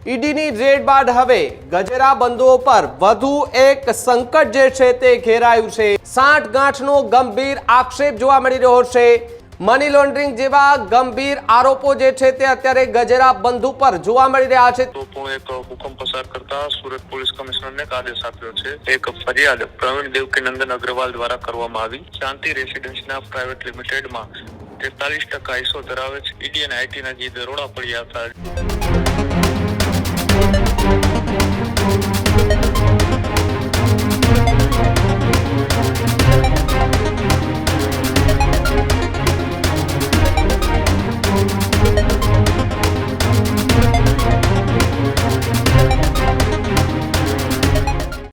ઈડીની red બાદ હવે ગજેરા બંધુઓ પર વધુ એક સંકટ જે છે તે ઘેરાયું છે। સાંઠગાંઠનો ગંભીર આક્ષેપ જોવા મળી રહ્યો છે। મની લોન્ડરિંગ જેવા ગંભીર આરોપો જે છે તે અત્યારે ગજેરા બંધુ પર જોવા મળી રહ્યા છે। એક હુકમ પસાર કરતા સુરત પોલીસ કમિશનરને આદેશ આપ્યો છે। એક ફરિયાદ પ્રવીણ દેવકીનંદન અગ્રવાલ દ્વારા કરવામાં આવી। શાંતિ રેસિડેન્સના પ્રાઇવેટ લિમિટેડમાં 43% હિસ્સો ધરાવે છે। ઈડી અને આઈટીના જે દરોડા પડ્યા હતા।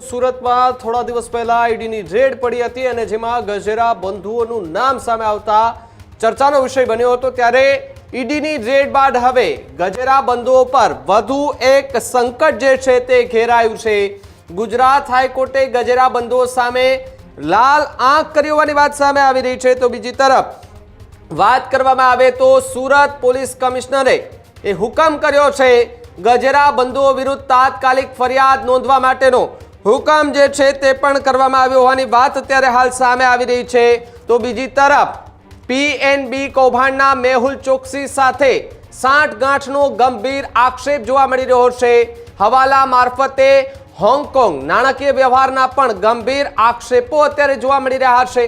સુરતમાં થોડા દિવસ પહેલા ઈડીની રેડ પડી હતી અને જેમાં ગજેરા બંધુઓનું નામ સામે આવતા ચર્ચાનો વિષય બન્યો હતો। ત્યારે ઈડીની રેડ બાદ હવે ગજેરા બંધુઓ પર વધુ એક સંકટ જે છે તે ઘેરાયું છે। ગુજરાત હાઈકોર્ટે ગજેરા બંધુઓ સામે લાલ આંખ કરી હોવાની વાત સામે આવી રહી છે। તો બીજી તરફ વાત કરવામાં આવે તો સુરત પોલીસ કમિશનરે એ હુકમ કર્યો છે ગજેરા બંધુઓ વિરુદ્ધ તાત્કાલિક ફરિયાદ નોંધવા માટેનો હુકમ જે છે તે પણ કરવામાં આવ્યો હોવાની વાત અત્યારે હાલ સામે આવી રહી છે। તો બીજી તરફ પીએનબી કૌભાંડના મેહુલ ચોકસી સાથે સાંઠગાંઠનો ગંભીર આક્ષેપ જોવા મળી રહ્યો છે। હવાલા મારફતે હોંગકોંગ નાણાકીય વ્યવહારના પણ ગંભીર આક્ષેપો અત્યારે જોવા મળી રહ્યા છે।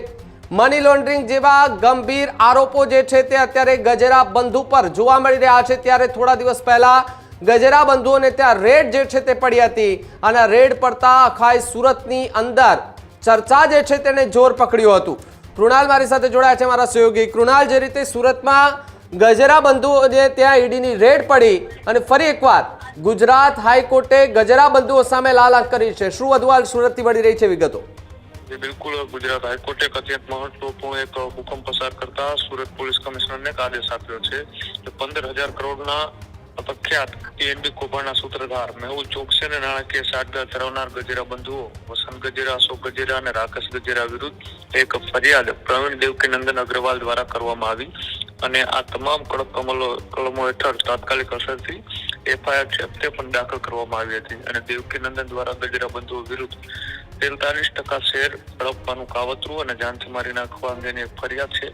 મની લોન્ડરિંગ જેવા ગંભીર આરોપો જે છે તે અત્યારે ગજેરા બંધુ પર જોવા મળી રહ્યા છે। ત્યારે થોડા દિવસ પહેલા ગજેરા બંધુઓને ત્યાં રેડ જે છે તે પડી હતી અને રેડ પડતા આખા સુરતની અંદર ચર્ચા જે છે તેને જોર પકડ્યું હતું। કૃણાલ મારી સાથે જોડાયા છે, મારા સહયોગી કૃણાલ। જે રીતે સુરતમાં ગજેરા બંધુઓ જે ત્યાં ઈડીની રેડ પડી અને ફરી એકવાર ગુજરાત હાઈકોર્ટે ગજેરા બંધુઓ સામે લાલ આંખ કરી છે, શું વધુ હાલ સુરતથી મળી રહી છે વિગતો? બિલકુલ, ગુજરાત હાઈકોર્ટે અત્યંત મહત્વપૂર્ણ એક હુકમ પસાર કરતા સુરત પોલીસ કમિશનરને આદેશ આપ્યો છે કે 15,000 કરોડના પ્રખ્યાત પીએનબી કૌભાંડના સૂત્રધાર મેહુલ ચોકસી અને નાણાકીય સાઠગાંઠ ધરાવનાર ગજેરા બંધુઓ વસંત ગજેરા, અશોક ગજેરા અને રાકેશ ગજેરા વિરુદ્ધ એક ફરિયાદ પ્રવીણ દેવકીનંદન અગ્રવાલ દ્વારા કરવામાં આવી અને આ તમામ કડક કલમો હેઠળ તાત્કાલિક અસરથી એફઆઈઆર છે તે પણ દાખલ કરવામાં આવી હતી અને દેવકીનંદન દ્વારા ગજેરા બંધુઓ વિરુદ્ધ 43% શેર હડપવાનું કાવતરું અને જાનથી મારી નાખવા અંગેની એક ફરિયાદ છે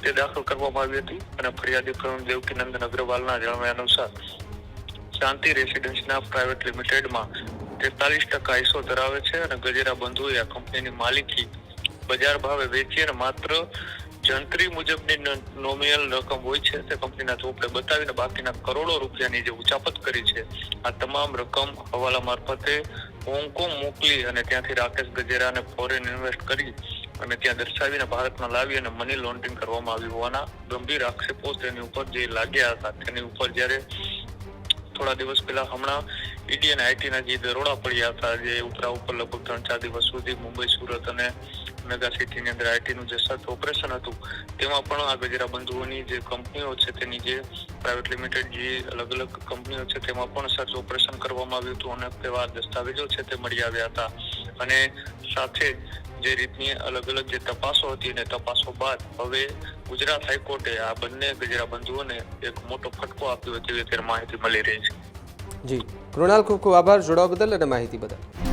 તે દાખલ કરવામાં આવી હતી અને ફરિયાદી પ્રવીણ દેવકીનંદન અગ્રવાલના જણાવ્યા અનુસાર શાંતિ રેસિડેન્સના પ્રાઇવેટ લિમિટેડમાં 43% હિસ્સો ધરાવે છે અને ગજેરા બંધુએ આ કંપનીની માલિકી બજાર ભાવે વેચી અને માત્ર જંત્રી મુજબની નોમિનલ રકમ હોય છે તે કંપનીના ચોપડે બતાવીને બાકીના કરોડો રૂપિયાની જે ઉચાપત કરી છે આ તમામ રકમ હવાલા મારફતે હોંગકોંગ મોકલી અને ત્યાંથી રાકેશ ગજેરાને ફોરેન ઇન્વેસ્ટ કરી અને ત્યાં દર્શાવીને ભારતમાં લાવી અને મની લોન્ડરિંગ કરવામાં આવ્યું હોવાના ગંભીર આક્ષેપો તેની ઉપર જે લાગ્યા હતા। તેની ઉપર જ્યારે થોડા દિવસ પહેલા હમણાં ઈડી અને આઈટીના જે દરોડા પડ્યા હતા, જે ઉપરા ઉપર લગભગ 3-4 દિવસ સુધી મુંબઈ, સુરત અને મેગા સિટીની અંદર આઈટીનું જે સર્ચ ઓપરેશન હતું તેમાં પણ આ ગજેરા બંધુઓની જે કંપનીઓ છે તેની જે પ્રાઇવેટ લિમિટેડ જે અલગ અલગ કંપનીઓ છે તેમાં પણ સર્ચ ઓપરેશન કરવામાં આવ્યું હતું અને તેવા દસ્તાવેજો છે તે મળી આવ્યા હતા અને સાથે જે રીતની અલગ અલગ જે તપાસો હતી અને તપાસો બાદ હવે ગુજરાત હાઈકોર્ટે આ બંને ગજેરા બંધુઓને એક મોટો ફટકો આપ્યો તેવી અત્યારે માહિતી મળી રહી છે। જી કૃણાલ, ખૂબ ખૂબ આભાર જોડાવા બદલ અને માહિતી બદલ।